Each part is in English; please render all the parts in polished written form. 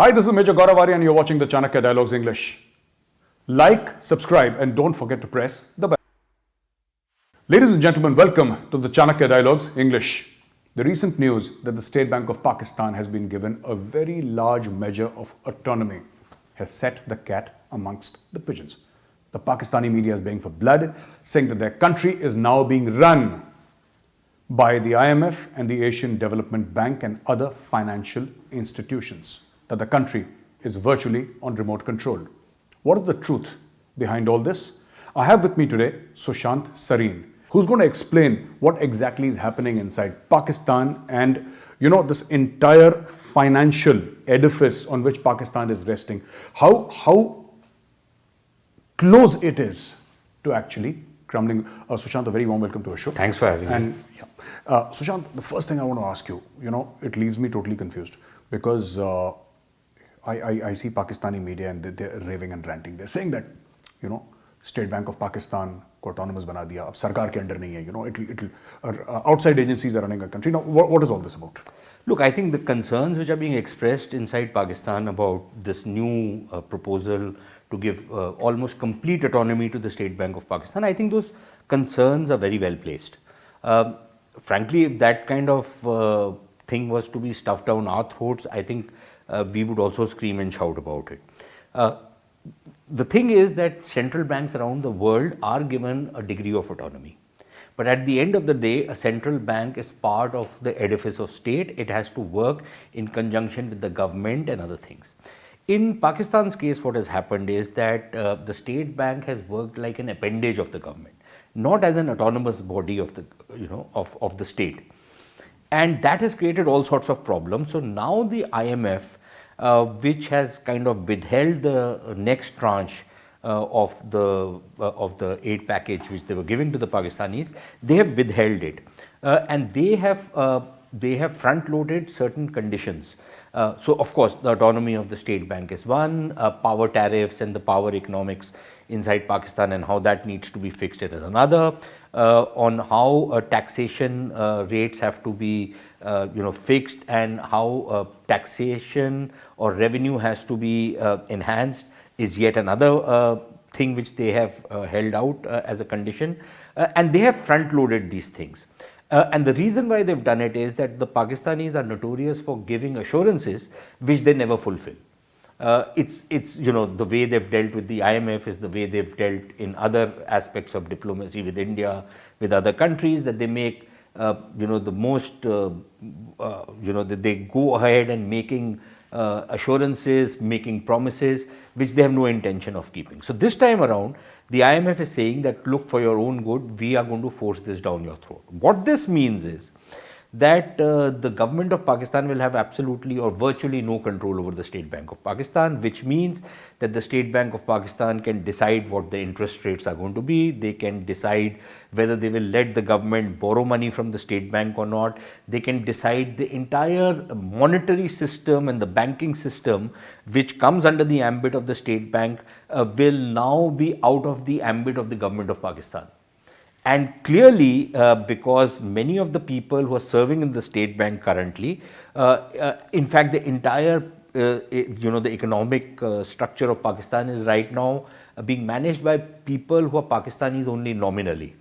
Hi, this is Major Gauravari and you're watching the Chanakya Dialogues English. Like, subscribe and don't forget to press the bell. Ladies and gentlemen, welcome to the Chanakya Dialogues English. The recent news that the State Bank of Pakistan has been given a very large measure of autonomy has set the cat amongst the pigeons. The Pakistani media is baying for blood, saying that their country is now being run by the IMF and the Asian Development Bank and other financial institutions, that the country is virtually on remote control. What is the truth behind all this? I have with me today Sushant Sareen, who's going to explain what exactly is happening inside Pakistan and this entire financial edifice on which Pakistan is resting. How close it is to actually crumbling. Sushant, a very warm welcome to our show. Thanks for having me. Sushant, the first thing I want to ask you, it leaves me totally confused because I see Pakistani media and they're raving and ranting. They're saying that, State Bank of Pakistan को autonomous बना दिया, अब सरकार के under नहीं है, it'll outside agencies are running a country. Now, what is all this about? Look, I think the concerns which are being expressed inside Pakistan about this new proposal to give almost complete autonomy to the State Bank of Pakistan, I think those concerns are very well placed. Frankly, if that kind of thing was to be stuffed down our throats, I think we would also scream and shout about it. The thing is that central banks around the world are given a degree of autonomy. But at the end of the day, a central bank is part of the edifice of state. It has to work in conjunction with the government and other things. In Pakistan's case, what has happened is that the state bank has worked like an appendage of the government, not as an autonomous body of the, of the state. And that has created all sorts of problems. So now the IMF, which has kind of withheld the next tranche of the aid package which they were giving to the Pakistanis, they have withheld it, and they have front loaded certain conditions. So of course the autonomy of the state bank is one, power tariffs and the power economics inside Pakistan and how that needs to be fixed is another, on how taxation rates have to be fixed and how taxation or revenue has to be enhanced is yet another thing which they have held out as a condition, and they have front loaded these things. And the reason why they've done it is that the Pakistanis are notorious for giving assurances which they never fulfill. It's the way they've dealt with the IMF is the way they've dealt in other aspects of diplomacy with India, with other countries, that they make the most that they go ahead and making assurances, making promises which they have no intention of keeping. So this time around, the IMF is saying that, look, for your own good, we are going to force this down your throat. What this means is that the government of Pakistan will have absolutely or virtually no control over the State Bank of Pakistan, which means that the State Bank of Pakistan can decide what the interest rates are going to be. They can decide whether they will let the government borrow money from the State Bank or not. They can decide the entire monetary system and the banking system which comes under the ambit of the State Bank will now be out of the ambit of the government of Pakistan. And clearly, because many of the people who are serving in the state bank currently, in fact, the entire, the economic structure of Pakistan is right now being managed by people who are Pakistanis only nominally.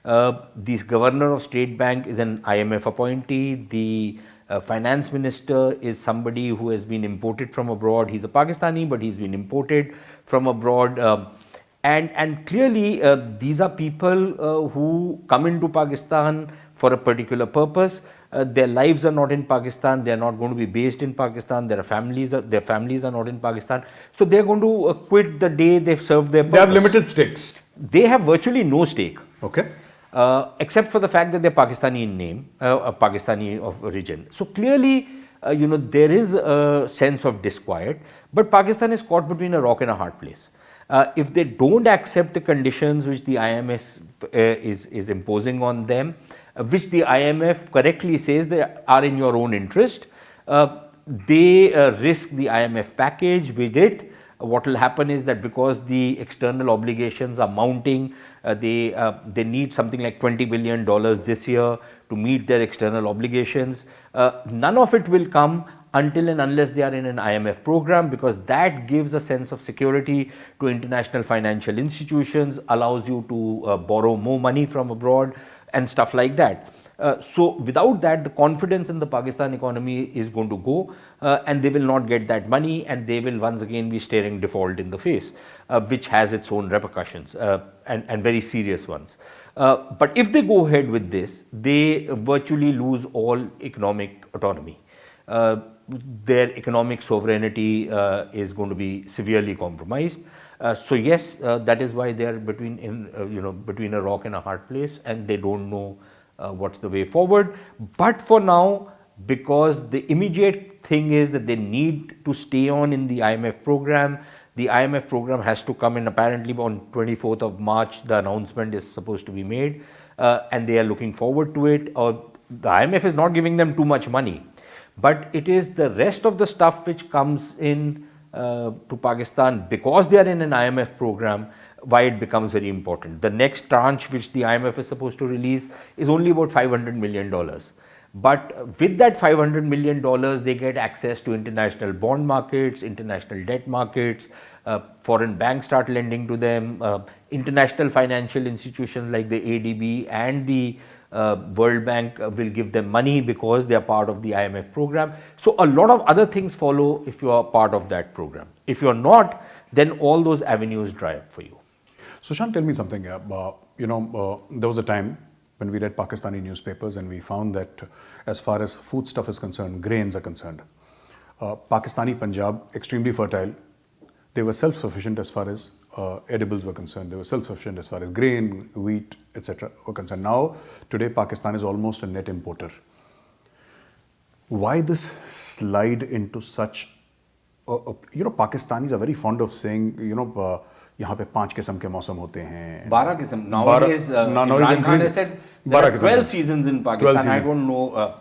The governor of state bank is an IMF appointee. The finance minister is somebody who has been imported from abroad. He's a Pakistani, but he's been imported from abroad. And clearly, these are people who come into Pakistan for a particular purpose. Their lives are not in Pakistan. They are not going to be based in Pakistan. Their families are not in Pakistan. So they are going to quit the day they've served their purpose. They have limited stakes. They have virtually no stake. Okay. Except for the fact that they're Pakistani in name, Pakistani of origin. So clearly, there is a sense of disquiet. But Pakistan is caught between a rock and a hard place. If they don't accept the conditions which the IMF is imposing on them, which the IMF correctly says they are in your own interest, they risk the IMF package with it. What will happen is that because the external obligations are mounting, they need something like $20 billion this year to meet their external obligations. None of it will come until and unless they are in an IMF program, because that gives a sense of security to international financial institutions, allows you to borrow more money from abroad and stuff like that. So without that, the confidence in the Pakistan economy is going to go, and they will not get that money, and they will once again be staring default in the face, which has its own repercussions, and very serious ones. But if they go ahead with this, they virtually lose all economic autonomy. Their economic sovereignty is going to be severely compromised. So yes, that is why they are between a rock and a hard place, and they don't know what's the way forward. But for now, because the immediate thing is that they need to stay on in the IMF program. The IMF program has to come in apparently on 24th of March. The announcement is supposed to be made, and they are looking forward to it. Or the IMF is not giving them too much money, but it is the rest of the stuff which comes in to Pakistan because they are in an IMF program, why it becomes very important. The next tranche which the IMF is supposed to release is only about $500 million. But with that $500 million, they get access to international bond markets, international debt markets, foreign banks start lending to them, international financial institutions like the ADB and the World Bank will give them money because they are part of the IMF program. So a lot of other things follow if you are part of that program. If you are not, then all those avenues dry up for you. Sushant, tell me something. There was a time when we read Pakistani newspapers and we found that as far as food stuff is concerned, grains are concerned, Pakistani Punjab, extremely fertile. They were self-sufficient as far as edibles were concerned. They were self-sufficient as far as grain, wheat, etc. were concerned. Now, today, Pakistan is almost a net importer. Why this slide into such, Pakistanis are very fond of saying, यहाँ पे 5 किस्म के मौसम होते हैं 12 किस्म nowadays Imran Khan has said there are 12 seasons in Pakistan. I don't know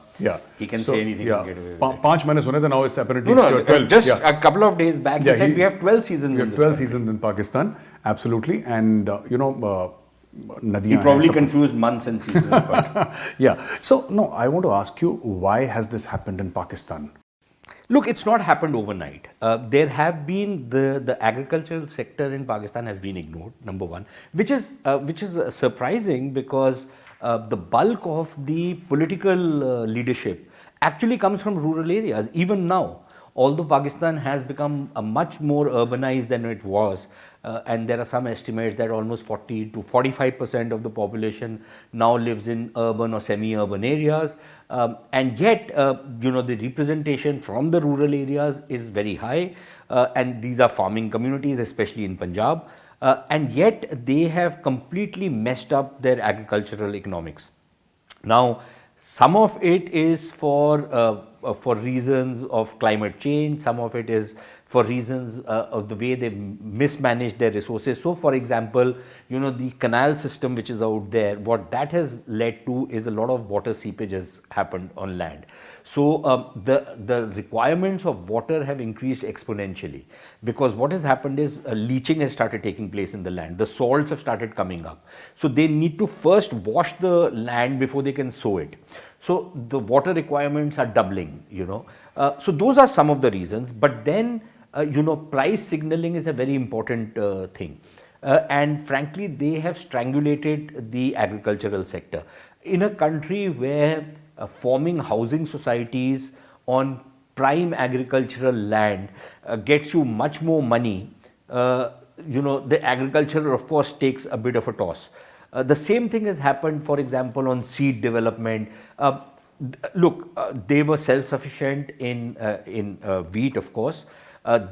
he can say anything to get away with it. 5 मैंने सुने थे, now it's apparently 12. Just a couple of days back he said we have 12 seasons. We have 12 seasons in Pakistan, absolutely, and he probably confused months and seasons. But yeah, so no, I want to ask you, why has this happened in Pakistan? Look, it's not happened overnight. There have been the agricultural sector in Pakistan has been ignored, number one, which is surprising because the bulk of the political leadership actually comes from rural areas. Even now, although Pakistan has become much more urbanized than it was, and there are some estimates that almost 40 to 45% of the population now lives in urban or semi-urban areas, and yet the representation from the rural areas is very high, and these are farming communities, especially in Punjab, and yet they have completely messed up their agricultural economics. Now, some of it is for reasons of climate change, some of it is for reasons of the way they mismanage their resources. So, for example, the canal system which is out there, what that has led to is a lot of water seepage has happened on land. So, the requirements of water have increased exponentially because what has happened is leaching has started taking place in the land. The salts have started coming up. So, they need to first wash the land before they can sow it. So, the water requirements are doubling, So, those are some of the reasons. But then, price signaling is a very important thing. And frankly, they have strangulated the agricultural sector. In a country where forming housing societies on prime agricultural land gets you much more money, the agriculture of course takes a bit of a toss. The same thing has happened, for example, on seed development. Look, they were self-sufficient in wheat, of course.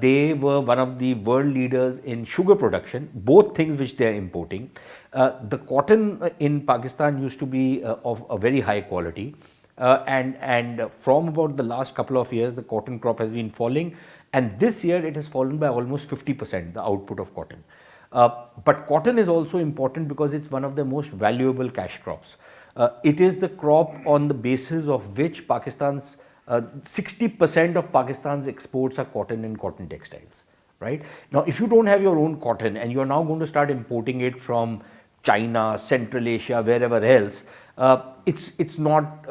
They were one of the world leaders in sugar production, both things which they are importing. The cotton in Pakistan used to be of a very high quality, and from about the last couple of years, the cotton crop has been falling, and this year it has fallen by almost 50%, the output of cotton. But cotton is also important because it's one of the most valuable cash crops. It is the crop on the basis of which 60% of Pakistan's exports are cotton and cotton textiles, right? Now, if you don't have your own cotton and you're now going to start importing it from China, Central Asia, wherever else, it's not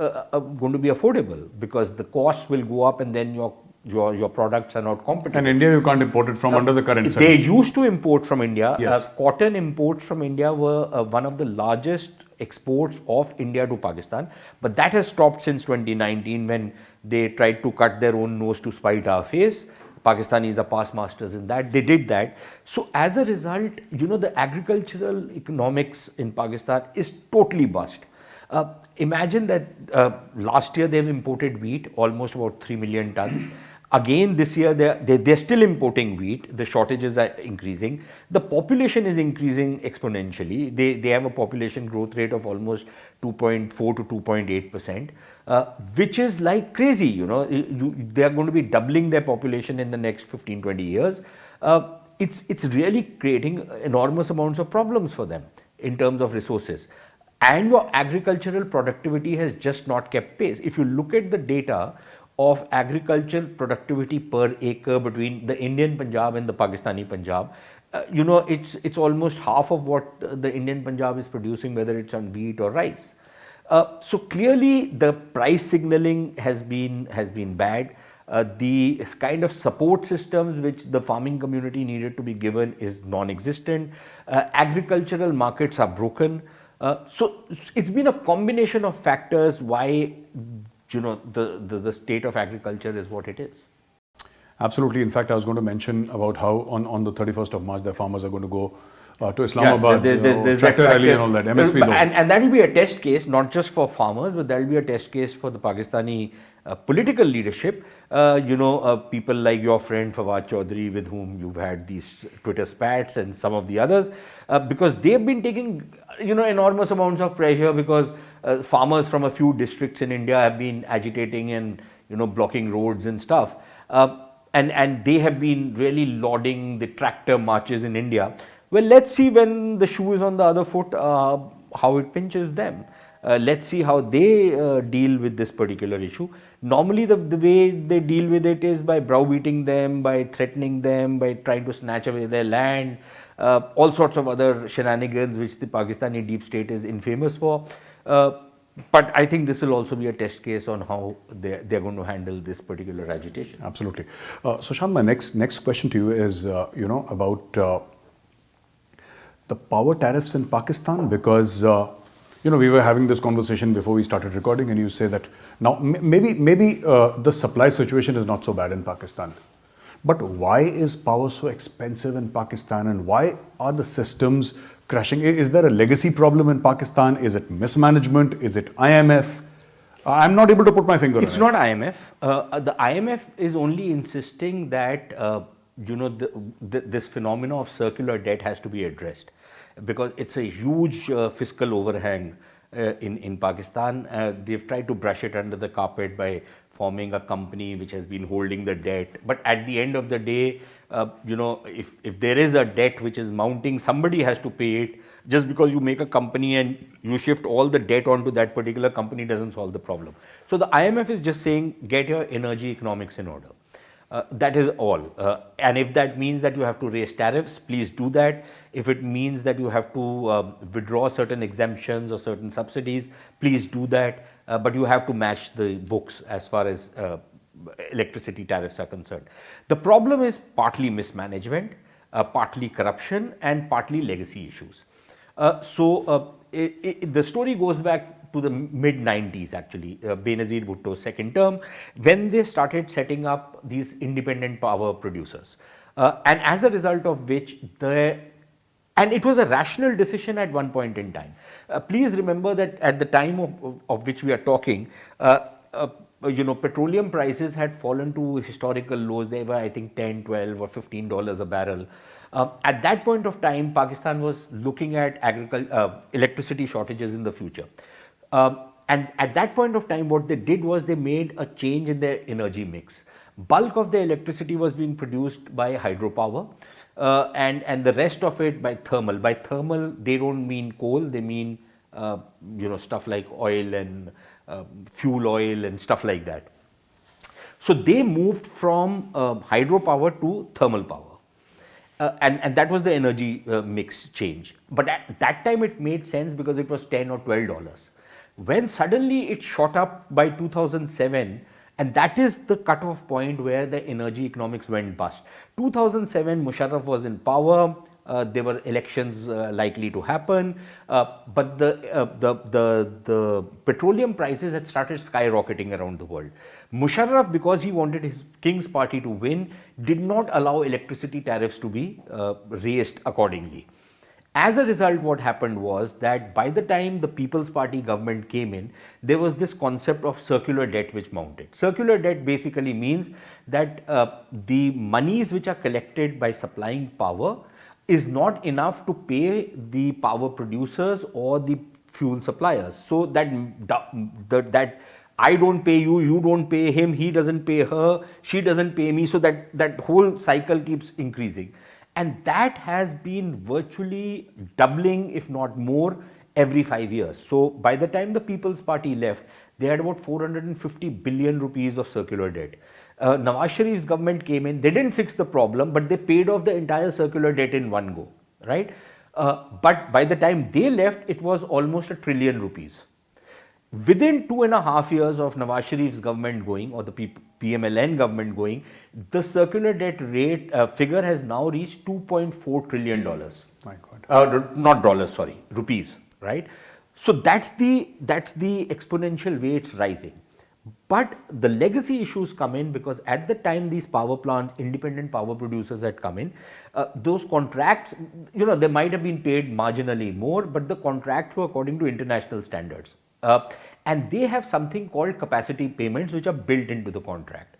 going to be affordable because the costs will go up and then your products are not competitive. And India, you can't import it from under the current They setup. used to import from India. Yes. Cotton imports from India were one of the largest exports of India to Pakistan, but that has stopped since 2019 when they tried to cut their own nose to spite our face. Pakistanis are past masters in that. They did that. So as a result, the agricultural economics in Pakistan is totally bust. Imagine that last year they've imported wheat, almost about 3 million tons. Again, this year they're still importing wheat. The shortages are increasing. The population is increasing exponentially. They have a population growth rate of almost 2.4 to 2.8%, which is like crazy. They are going to be doubling their population in the next 15-20 years. It's really creating enormous amounts of problems for them in terms of resources. And your agricultural productivity has just not kept pace. If you look at the data of agricultural productivity per acre between the Indian Punjab and the Pakistani Punjab, it's almost half of what the Indian Punjab is producing, whether it's on wheat or rice. So clearly, the price signaling has been bad. The kind of support systems which the farming community needed to be given is non-existent. Agricultural markets are broken. So it's been a combination of factors why the state of agriculture is what it is. Absolutely. In fact, I was going to mention about how on the 31st of March, the farmers are going to go to Islamabad, there's tractor rally and all that, MSP though. And that will be a test case, not just for farmers, but that will be a test case for the Pakistani political leadership. People like your friend Fawad Chaudhry, with whom you've had these Twitter spats, and some of the others, because they've been taking enormous amounts of pressure because farmers from a few districts in India have been agitating and blocking roads and stuff. And they have been really lauding the tractor marches in India. Well, let's see when the shoe is on the other foot, how it pinches them. Let's see how they deal with this particular issue. Normally, the way they deal with it is by browbeating them, by threatening them, by trying to snatch away their land, all sorts of other shenanigans which the Pakistani deep state is infamous for. But I think this will also be a test case on how they're going to handle this particular agitation. Absolutely. Sushant, my next question to you is, about the power tariffs in Pakistan, because we were having this conversation before we started recording, and you say that now maybe the supply situation is not so bad in Pakistan, but why is power so expensive in Pakistan, and why are the systems crashing? Is there a legacy problem in Pakistan? Is it mismanagement? Is it IMF? I'm not able to put my finger on it. It's not IMF. The IMF is only insisting that this phenomena of circular debt has to be addressed, because it's a huge fiscal overhang in Pakistan. They've tried to brush it under the carpet by forming a company which has been holding the debt. But at the end of the day, if there is a debt which is mounting, somebody has to pay it. Just because you make a company and you shift all the debt onto that particular company doesn't solve the problem. So the IMF is just saying, get your energy economics in order. That is all. And if that means that you have to raise tariffs, please do that. If it means that you have to withdraw certain exemptions or certain subsidies, please do that. But you have to match the books as far as electricity tariffs are concerned. The problem is partly mismanagement, partly corruption, and partly legacy issues. The story goes back to the mid-90s actually, Benazir Bhutto's second term, when they started setting up these independent power producers. And as a result of which, and it was a rational decision at one point in time. Please remember that at the time of which we are talking, petroleum prices had fallen to historical lows. They were, I think, $10, $12 or $15 a barrel. At that point of time, Pakistan was looking at electricity shortages in the future. And at that point of time, what they did was they made a change in their energy mix. Bulk of the electricity was being produced by hydropower, and the rest of it by thermal. By thermal, they don't mean coal, they mean stuff like oil and fuel oil and stuff like that. So they moved from hydropower to thermal power. And that was the energy mix change. But at that time it made sense because it was $10 or $12. when suddenly it shot up by 2007, and that is the cutoff point where the energy economics went bust. 2007, Musharraf was in power. There were elections likely to happen, but the petroleum prices had started skyrocketing around the world. Musharraf, because he wanted his king's party to win, did not allow electricity tariffs to be raised accordingly. As a result, what happened was that by the time the People's Party government came in, there was this concept of circular debt which mounted. Circular debt basically means that the monies which are collected by supplying power is not enough to pay the power producers or the fuel suppliers. So that I don't pay you, you don't pay him, he doesn't pay her, she doesn't pay me. So that whole cycle keeps increasing. And that has been virtually doubling, if not more, every 5 years. So by the time the People's Party left, they had about 450 billion rupees of circular debt. Nawaz Sharif's government came in, they didn't fix the problem, but they paid off the entire circular debt in one go, right? But by the time they left, it was almost ₹1 trillion. Within 2.5 years of Nawaz Sharif's government going, or the PMLN government going, the circular debt rate figure has now reached $2.4 trillion. My God. Not dollars, sorry, rupees, right? So that's the exponential way it's rising. But the legacy issues come in because at the time these power plants, independent power producers had come in, those contracts, they might have been paid marginally more, but the contracts were according to international standards. And they have something called capacity payments which are built into the contract.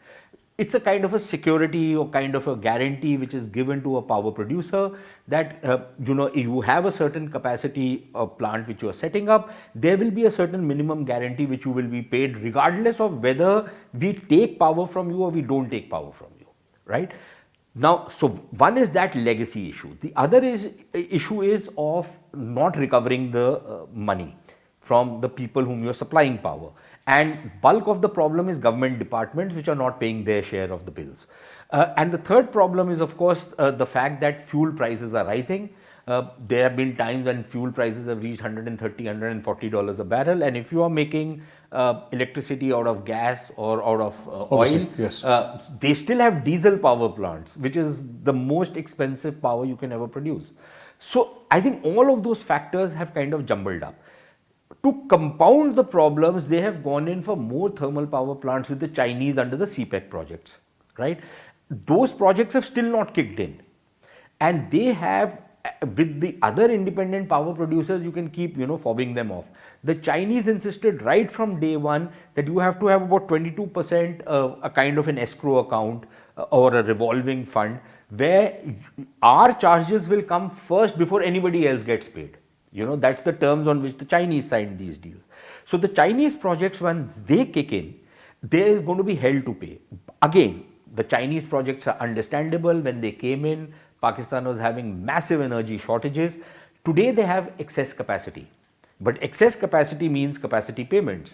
It's a kind of a security or kind of a guarantee which is given to a power producer that you have a certain capacity plant which you are setting up, there will be a certain minimum guarantee which you will be paid regardless of whether we take power from you or we don't take power from you, right? Now, so one is that legacy issue. The other issue is of not recovering the money from the people whom you are supplying power. And bulk of the problem is government departments which are not paying their share of the bills. And the third problem is, of course, the fact that fuel prices are rising. There have been times when fuel prices have reached $130, $140 a barrel. And if you are making electricity out of gas or out of oil, yes. They still have diesel power plants, which is the most expensive power you can ever produce. So I think all of those factors have kind of jumbled up. To compound the problems, they have gone in for more thermal power plants with the Chinese under the CPEC projects, right? Those projects have still not kicked in. And they have, with the other independent power producers, you can keep, fobbing them off. The Chinese insisted right from day one that you have to have about 22% a kind of an escrow account or a revolving fund where our charges will come first before anybody else gets paid. That's the terms on which the Chinese signed these deals. So the Chinese projects, once they kick in, there is going to be hell to pay. Again, the Chinese projects are understandable. When they came in, Pakistan was having massive energy shortages. Today they have excess capacity. But excess capacity means capacity payments.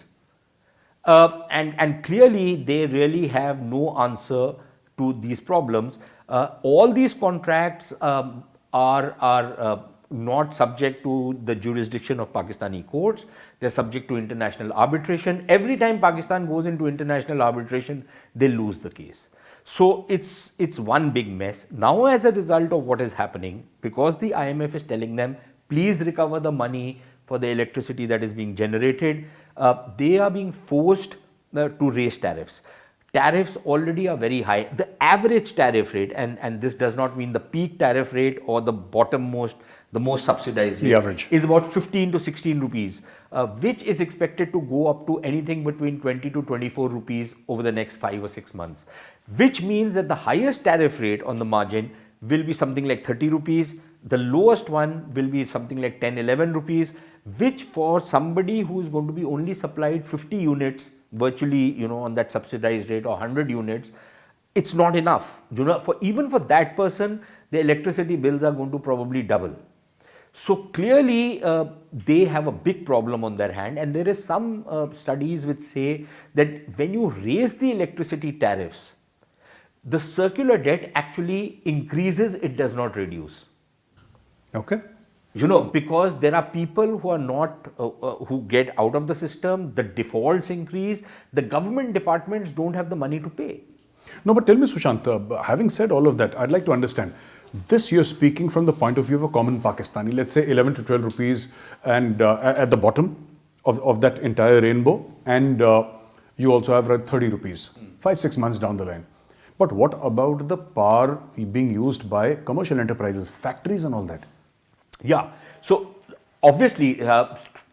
And clearly they really have no answer to these problems. All these contracts are not subject to the jurisdiction of Pakistani courts. They're subject to international arbitration. Every time Pakistan goes into international arbitration, they lose the case. So it's one big mess. Now as a result of what is happening, because the IMF is telling them, please recover the money for the electricity that is being generated, they are being forced to raise tariffs. Tariffs already are very high. The average tariff rate, and this does not mean the peak tariff rate or the bottommost, the most subsidized rate, the average is about 15 to 16 rupees, which is expected to go up to anything between 20 to 24 rupees over the next 5 or 6 months, which means that the highest tariff rate on the margin will be something like 30 rupees. The lowest one will be something like 10, 11 rupees, which for somebody who is going to be only supplied 50 units virtually, on that subsidized rate, or 100 units, it's not enough. Even for that person, the electricity bills are going to probably double. So clearly they have a big problem on their hand, and there is some studies which say that when you raise the electricity tariffs, the circular debt actually increases, it does not reduce. Okay. Because there are people who are not, who get out of the system, the defaults increase, the government departments don't have the money to pay. No, but tell me, Sushant, having said all of that, I'd like to understand. This you're speaking from the point of view of a common Pakistani, let's say 11 to 12 rupees, and at the bottom of that entire rainbow, and you also have 30 rupees, 5-6 months down the line. But what about the power being used by commercial enterprises, factories, and all that? Yeah. So obviously,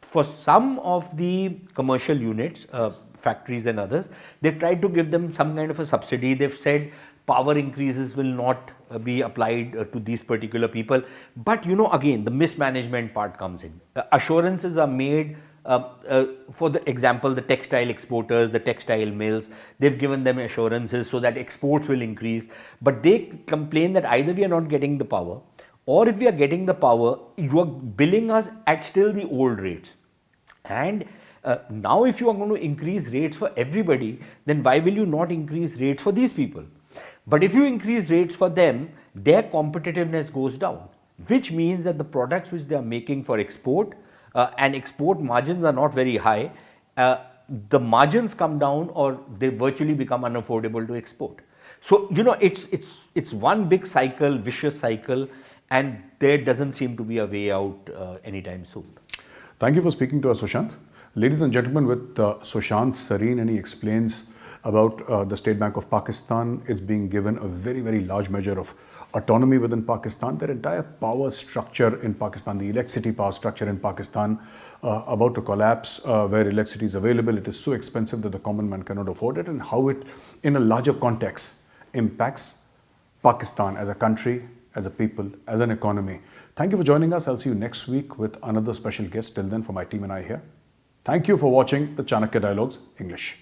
for some of the commercial units, factories and others, they've tried to give them some kind of a subsidy. They've said power increases will not be applied to these particular people. But again, the mismanagement part comes in. Assurances are made. For the example, the textile exporters, the textile mills, they've given them assurances so that exports will increase. But they complain that either we are not getting the power, or if we are getting the power, you are billing us at still the old rates. And now if you are going to increase rates for everybody, then why will you not increase rates for these people? But if you increase rates for them, their competitiveness goes down, which means that the products which they are making for export, and export margins are not very high, the margins come down or they virtually become unaffordable to export. So it's one big cycle, vicious cycle, and there doesn't seem to be a way out anytime soon. Thank you for speaking to us, Sushant. Ladies and gentlemen, with Sushant Sareen, and he explains about the State Bank of Pakistan. It's being given a very, very large measure of autonomy within Pakistan. Their entire power structure in Pakistan, the electricity power structure in Pakistan, about to collapse, where electricity is available. It is so expensive that the common man cannot afford it, and how it, in a larger context, impacts Pakistan as a country, as a people, as an economy. Thank you for joining us. I'll see you next week with another special guest. Till then, for my team and I here, thank you for watching the Chanakya Dialogues English.